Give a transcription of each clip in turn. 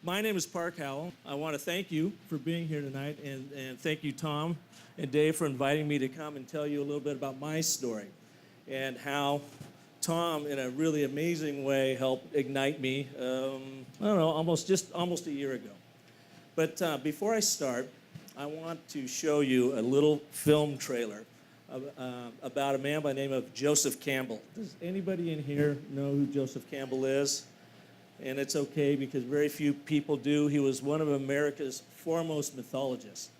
My name is Park Howell. I want to thank you for being here tonight, and thank you, Tom and Dave, for inviting me to come and tell you a little bit about my story and how Tom, in a really amazing way, helped ignite me, almost a year ago. But before I start, I want to show you a little film trailer about a man by the name of Joseph Campbell. Does anybody in here know who Joseph Campbell is? And it's okay because very few people do. He was one of America's foremost mythologists.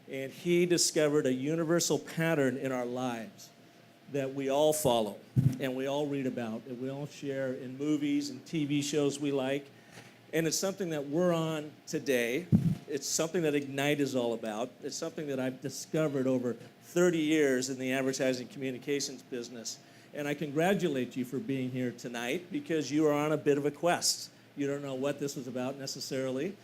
And he discovered a universal pattern in our lives that we all follow and we all read about and we all share in movies and TV shows we like. And it's something that we're on today. It's something that Ignite is all about. It's something that I've discovered over 30 years in the advertising communications business. And I congratulate you for being here tonight because you are on a bit of a quest. You don't know what this was about necessarily.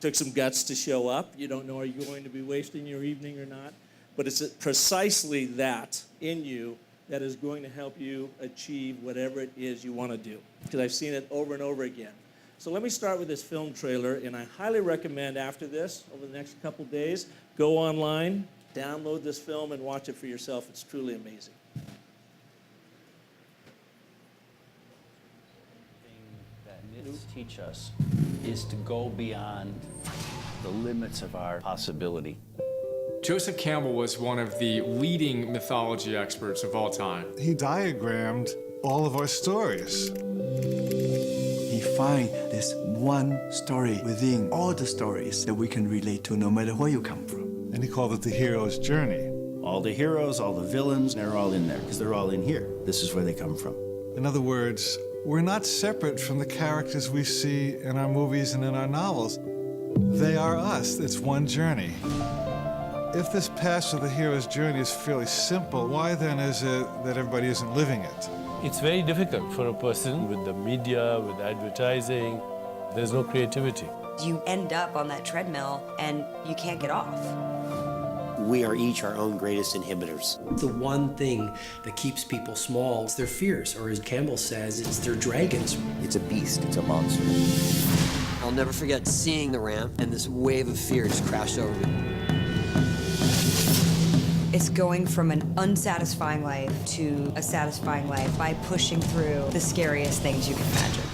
Took some guts to show up. You don't know are you going to be wasting your evening or not. But it's precisely that in you that is going to help you achieve whatever it is you want to do. Because I've seen it over and over again. So let me start with this film trailer, and I highly recommend after this, over the next couple days, go online, download this film, and watch it for yourself. It's truly amazing. Myths teach us is to go beyond the limits of our possibility. Joseph Campbell was one of the leading mythology experts of all time. He diagrammed all of our stories. He finds this one story within all the stories that we can relate to no matter where you come from. And he called it the hero's journey. All the heroes, all the villains, they're all in there because they're all in here. This is where they come from. In other words, we're not separate from the characters we see in our movies and in our novels. They are us. It's one journey. If this path of the hero's journey is fairly simple, why then is it that everybody isn't living it? It's very difficult for a person with the media, with advertising. There's no creativity. You end up on that treadmill and you can't get off. We are each our own greatest inhibitors. The one thing that keeps people small is their fears, or as Campbell says, it's their dragons. It's a beast, it's a monster. I'll never forget seeing the ramp and this wave of fear just crashed over me. It's going from an unsatisfying life to a satisfying life by pushing through the scariest things you can imagine.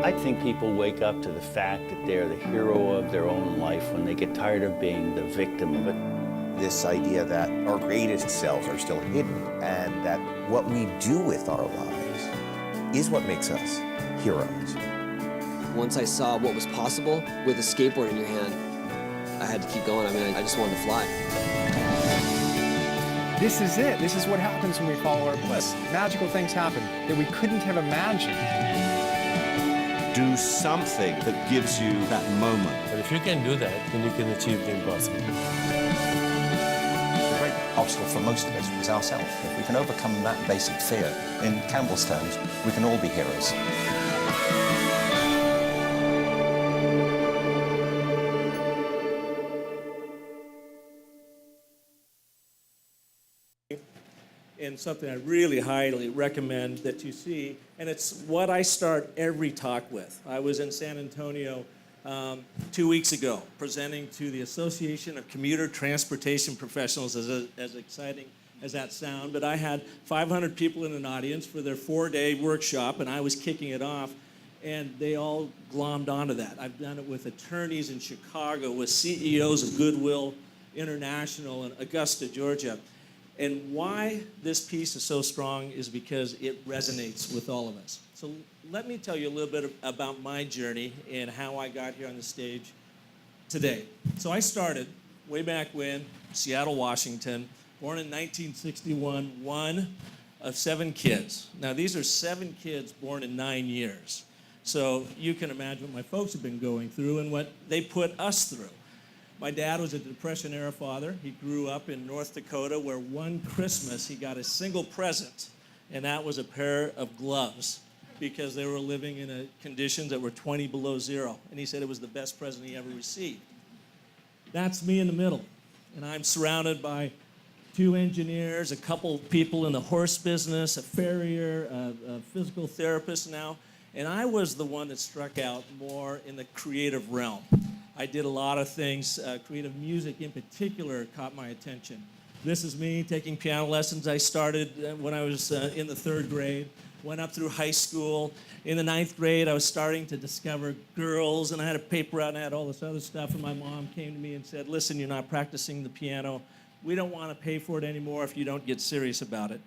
I think people wake up to the fact that they're the hero of their own life when they get tired of being the victim of it. This idea that our greatest selves are still hidden and that what we do with our lives is what makes us heroes. Once I saw what was possible with a skateboard in your hand, I had to keep going. I mean, I just wanted to fly. This is it. This is what happens when we follow our bliss. Magical things happen that we couldn't have imagined. Do something that gives you that moment. But if you can do that, then you can achieve the impossible. The great obstacle for most of us was ourselves. If we can overcome that basic fear, in Campbell's terms, we can all be heroes. And something I really highly recommend that you see, and it's what I start every talk with. I was in San Antonio 2 weeks ago presenting to the Association of Commuter Transportation Professionals, as exciting as that sound, but I had 500 people in an audience for their 4-day workshop, and I was kicking it off, and they all glommed onto that. I've done it with attorneys in Chicago, with CEOs of Goodwill International in Augusta, Georgia. And why this piece is so strong is because it resonates with all of us. So let me tell you a little bit about my journey and how I got here on the stage today. So I started way back when, Seattle, Washington, born in 1961, one of 7 kids. Now these are 7 kids born in 9 years. So you can imagine what my folks have been going through and what they put us through. My dad was a Depression-era father. He grew up in North Dakota where one Christmas he got a single present, and that was a pair of gloves because they were living in conditions that were 20 below zero. And he said it was the best present he ever received. That's me in the middle, and I'm surrounded by 2 engineers, a couple people in the horse business, a farrier, a physical therapist now, And I was the one that struck out more in the creative realm. I did a lot of things. Creative music in particular caught my attention. This is me taking piano lessons. I started when I was in the 3rd grade, went up through high school. In the 9th grade, I was starting to discover girls, and I had a paper out and I had all this other stuff, and my mom came to me and said, listen, you're not practicing the piano. We don't want to pay for it anymore if you don't get serious about it.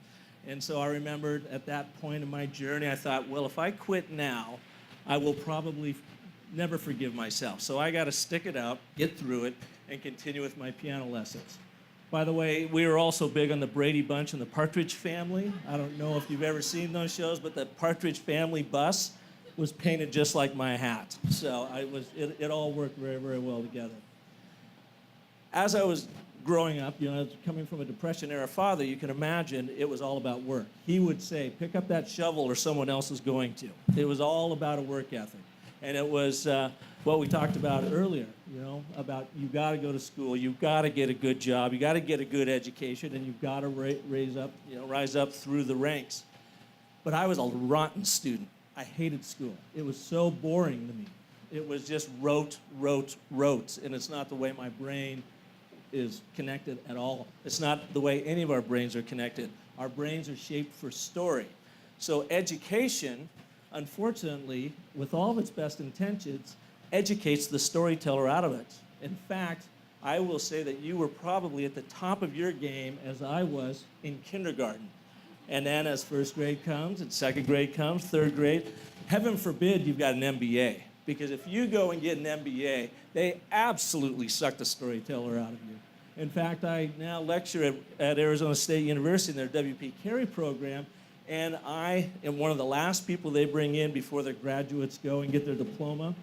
And so I remembered at that point in my journey, I thought, well, if I quit now, I will probably never forgive myself. So I got to stick it out, get through it, and continue with my piano lessons. By the way, we were also big on the Brady Bunch and the Partridge Family. I don't know if you've ever seen those shows, but the Partridge Family bus was painted just like my hat. So it all worked very, very well together. As I was growing up, coming from a Depression-era father, you can imagine it was all about work. He would say, pick up that shovel or someone else is going to. It was all about a work ethic. And it was what we talked about earlier, about you've got to go to school, you've got to get a good job, you've got to get a good education, and you've got to rise up through the ranks. But I was a rotten student. I hated school. It was so boring to me. It was just rote, and it's not the way my brain is connected at all. It's not the way any of our brains are connected. Our brains are shaped for story. So education, unfortunately, with all of its best intentions, educates the storyteller out of it. In fact, I will say that you were probably at the top of your game as I was in kindergarten. And then as 1st grade comes, and 2nd grade comes, 3rd grade, heaven forbid you've got an MBA. Because if you go and get an MBA, they absolutely suck the storyteller out of you. In fact, I now lecture at Arizona State University in their W.P. Carey program, and I am one of the last people they bring in before their graduates go and get their diploma.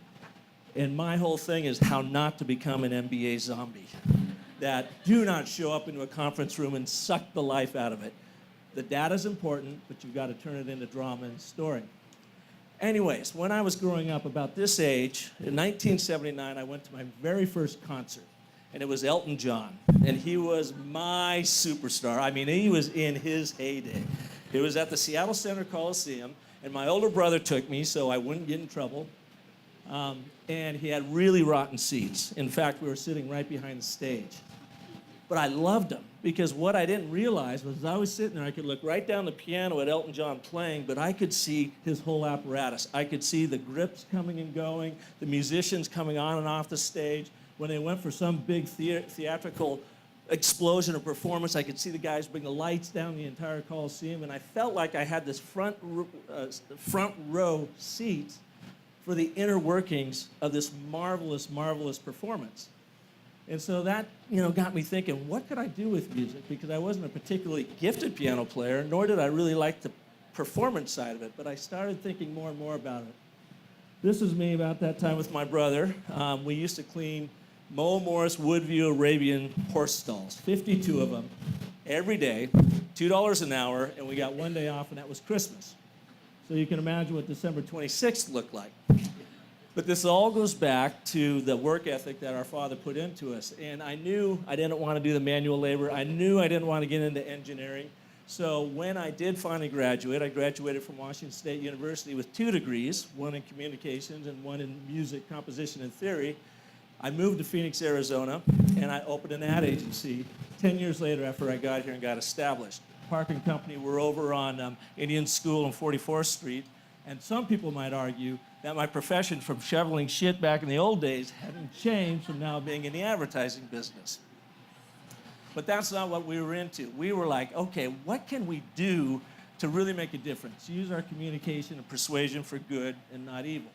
And my whole thing is how not to become an MBA zombie. That do not show up into a conference room and suck the life out of it. The data's important, but you've got to turn it into drama and story. Anyways, when I was growing up about this age, in 1979, I went to my very first concert. And it was Elton John. And he was my superstar. I mean, he was in his heyday. It was at the Seattle Center Coliseum, and my older brother took me so I wouldn't get in trouble. And he had really rotten seats. In fact, we were sitting right behind the stage. But I loved him, because what I didn't realize was as I was sitting there, I could look right down the piano at Elton John playing, but I could see his whole apparatus. I could see the grips coming and going, the musicians coming on and off the stage. When they went for some big theatrical explosion of performance, I could see the guys bring the lights down the entire Coliseum, and I felt like I had this front row seat for the inner workings of this marvelous, marvelous performance. And so that, got me thinking, what could I do with music? Because I wasn't a particularly gifted piano player, nor did I really like the performance side of it, but I started thinking more and more about it. This is me about that time with my brother. We used to clean Moe Morris Woodview Arabian horse stalls, 52 of them, every day, $2 an hour, and we got one day off, and that was Christmas. So you can imagine what December 26th looked like. But this all goes back to the work ethic that our father put into us. And I knew I didn't want to do the manual labor. I knew I didn't want to get into engineering. So when I did finally graduate, I graduated from Washington State University with 2 degrees, one in communications and one in music composition and theory. I moved to Phoenix, Arizona, and I opened an ad agency 10 years later after I got here and got established. ParkandCo, we're over on Indian School and 44th Street, and some people might argue that my profession from shoveling shit back in the old days hadn't changed from now being in the advertising business. But that's not what we were into. We were like, okay, what can we do to really make a difference? Use our communication and persuasion for good and not evil.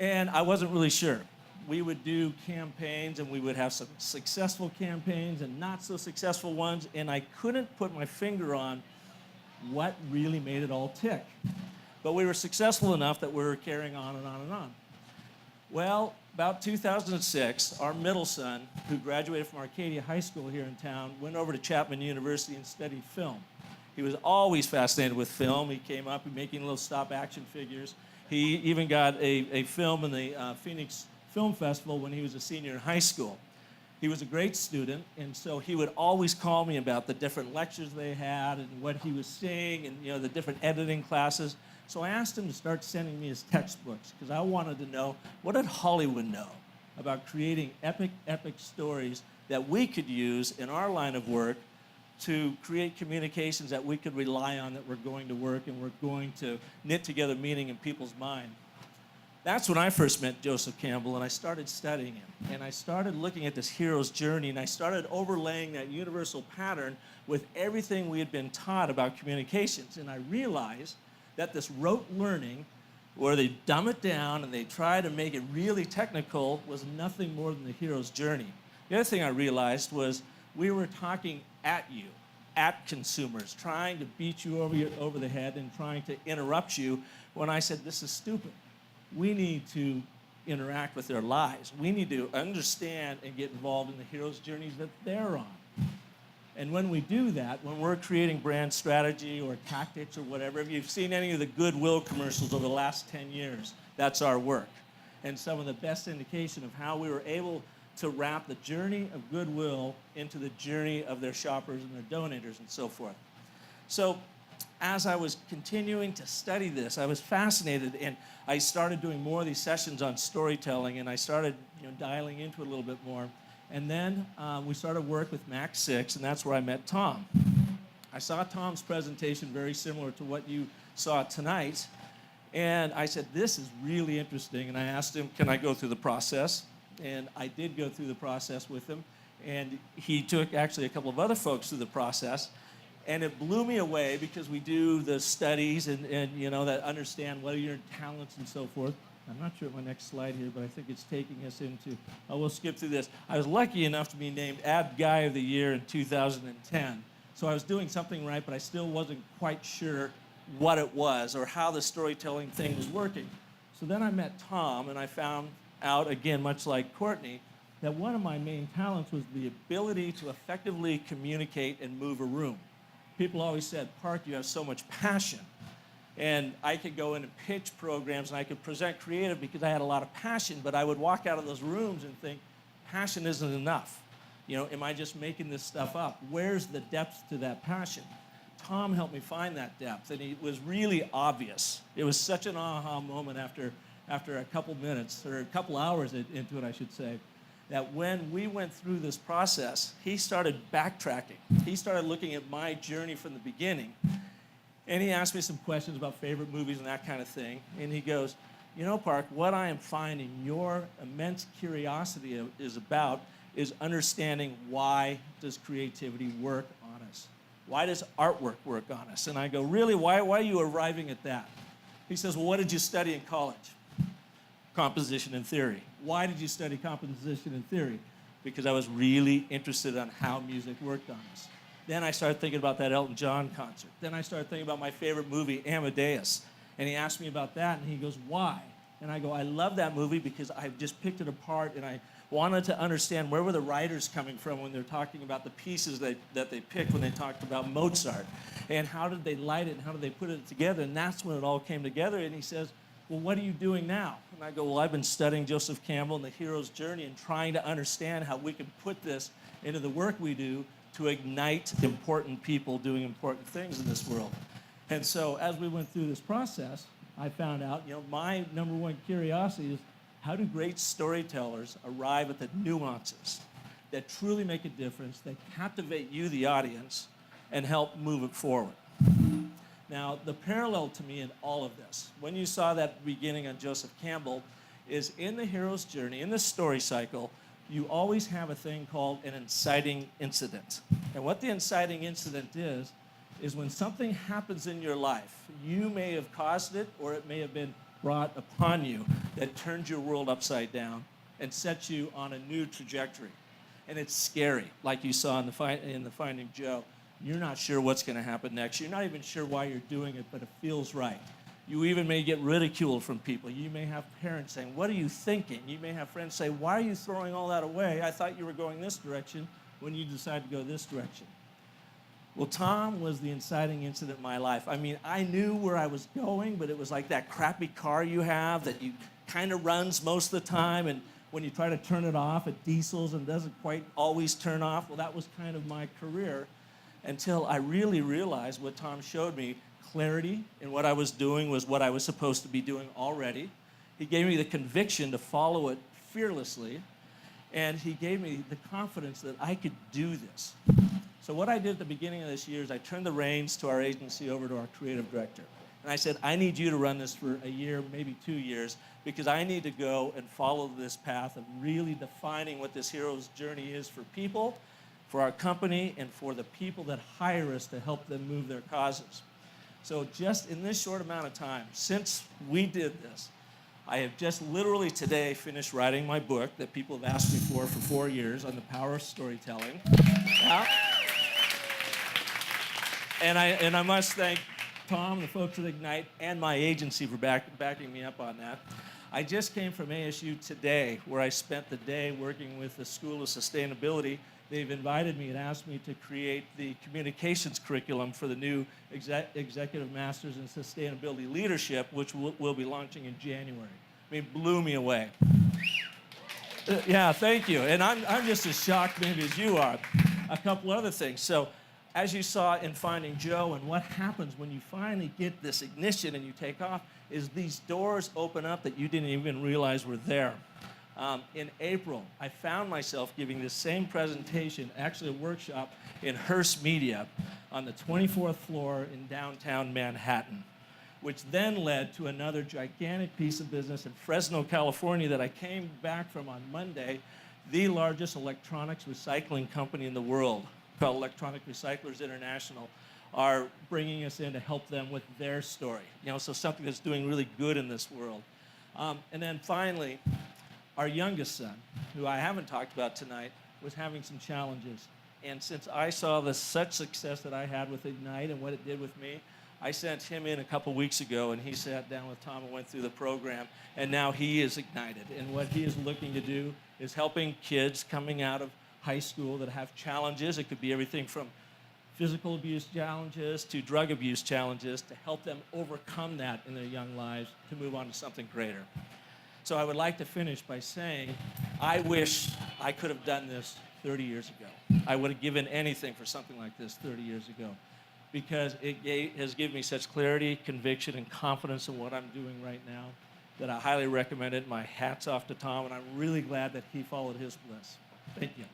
And I wasn't really sure. We would do campaigns, and we would have some successful campaigns and not so successful ones, and I couldn't put my finger on what really made it all tick. But we were successful enough that we were carrying on and on and on. Well, about 2006, our middle son, who graduated from Arcadia High School here in town, went over to Chapman University and studied film. He was always fascinated with film. He came up making little stop action figures. He even got a film in the Phoenix Film Festival when he was a senior in high school. He was a great student, and so he would always call me about the different lectures they had and what he was seeing and the different editing classes. So I asked him to start sending me his textbooks because I wanted to know, what did Hollywood know about creating epic, epic stories that we could use in our line of work to create communications that we could rely on, that were going to work and were going to knit together meaning in people's mind. That's when I first met Joseph Campbell, and I started studying him. And I started looking at this hero's journey, and I started overlaying that universal pattern with everything we had been taught about communications. And I realized that this rote learning, where they dumb it down and they try to make it really technical, was nothing more than the hero's journey. The other thing I realized was we were talking at you, at consumers, trying to beat you over the head and trying to interrupt you when I said, this is stupid. We need to interact with their lives. We need to understand and get involved in the hero's journeys that they're on. And when we do that, when we're creating brand strategy or tactics or whatever, if you've seen any of the Goodwill commercials over the last 10 years, that's our work. And some of the best indication of how we were able to wrap the journey of Goodwill into the journey of their shoppers and their donators and so forth. So as I was continuing to study this, I was fascinated, and I started doing more of these sessions on storytelling, and I started dialing into it a little bit more. And then we started work with Mac 6, and that's where I met Tom. I saw Tom's presentation very similar to what you saw tonight, and I said, this is really interesting, and I asked him, can I go through the process? And I did go through the process with him, and he took actually a couple of other folks through the process. And it blew me away because we do the studies and that understand what are your talents and so forth. I'm not sure of my next slide here, but I think it's taking us into, we'll skip through this. I was lucky enough to be named Ad Guy of the Year in 2010. So I was doing something right, but I still wasn't quite sure what it was or how the storytelling thing was working. So then I met Tom, and I found out, again, much like Courtney, that one of my main talents was the ability to effectively communicate and move a room. People always said, Park, you have so much passion. And I could go in and pitch programs, and I could present creative because I had a lot of passion, but I would walk out of those rooms and think, passion isn't enough. Am I just making this stuff up? Where's the depth to that passion? Tom helped me find that depth, and it was really obvious. It was such an aha moment after a couple minutes, or a couple hours into it, I should say, that when we went through this process, he started backtracking. He started looking at my journey from the beginning. And he asked me some questions about favorite movies and that kind of thing. And he goes, Park, what I am finding your immense curiosity is understanding, why does creativity work on us? Why does artwork work on us? And I go, really, why are you arriving at that? He says, well, what did you study in college? Composition and theory. Why did you study composition and theory? Because I was really interested in how music worked on us. Then I started thinking about that Elton John concert. Then I started thinking about my favorite movie, Amadeus. And he asked me about that, and he goes, why? And I go, I love that movie because I just picked it apart, and I wanted to understand where were the writers coming from when they're talking about the pieces that they picked when they talked about Mozart. And how did they light it, and how did they put it together? And that's when it all came together. And he says, well, what are you doing now? And I go, well, I've been studying Joseph Campbell and the hero's journey and trying to understand how we can put this into the work we do to ignite important people doing important things in this world. And so as we went through this process, I found out, my number one curiosity is, how do great storytellers arrive at the nuances that truly make a difference, that captivate you, the audience, and help move it forward? Now, the parallel to me in all of this, when you saw that beginning on Joseph Campbell, is in the hero's journey, in the story cycle, you always have a thing called an inciting incident. And what the inciting incident is when something happens in your life, you may have caused it, or it may have been brought upon you, that turns your world upside down and sets you on a new trajectory. And it's scary, like you saw in the Finding Joe. You're not sure what's going to happen next. You're not even sure why you're doing it, but it feels right. You even may get ridiculed from people. You may have parents saying, what are you thinking? You may have friends say, why are you throwing all that away? I thought you were going this direction when you decided to go this direction. Well, Tom was the inciting incident in my life. I mean, I knew where I was going, but it was like that crappy car you have that you kind of runs most of the time, and when you try to turn it off, it diesels and doesn't quite always turn off. Well, that was kind of my career, until I really realized what Tom showed me, clarity in what I was doing was what I was supposed to be doing already. He gave me the conviction to follow it fearlessly, and he gave me the confidence that I could do this. So what I did at the beginning of this year is I turned the reins to our agency over to our creative director. And I said, I need you to run this for a year, maybe 2 years, because I need to go and follow this path of really defining what this hero's journey is for people, for our company, and for the people that hire us to help them move their causes. So just in this short amount of time, since we did this, I have just literally today finished writing my book that people have asked me for 4 years on the power of storytelling. Yeah. And I must thank Tom, the folks at Ignite, and my agency for backing me up on that. I just came from ASU today, where I spent the day working with the School of Sustainability. They've invited me and asked me to create the communications curriculum for the new Executive Masters in Sustainability Leadership, which we'll be launching in January. I mean, blew me away. Yeah, thank you. And I'm just as shocked maybe as you are. A couple other things. So, as you saw in Finding Joe, and what happens when you finally get this ignition and you take off, is these doors open up that you didn't even realize were there. In April, I found myself giving this same presentation, actually a workshop in Hearst Media on the 24th floor in downtown Manhattan, which then led to another gigantic piece of business in Fresno, California that I came back from on Monday, the largest electronics recycling company in the world, called Electronic Recyclers International, are bringing us in to help them with their story. So something that's doing really good in this world. And then finally, our youngest son, who I haven't talked about tonight, was having some challenges. And since I saw the such success that I had with Ignite and what it did with me, I sent him in a couple weeks ago, and he sat down with Tom and went through the program, and now he is ignited. And what he is looking to do is helping kids coming out of high school that have challenges. It could be everything from physical abuse challenges to drug abuse challenges, to help them overcome that in their young lives to move on to something greater. So I would like to finish by saying, I wish I could have done this 30 years ago. I would have given anything for something like this 30 years ago, because it has given me such clarity, conviction, and confidence in what I'm doing right now that I highly recommend it. My hat's off to Tom, and I'm really glad that he followed his bliss. Thank you.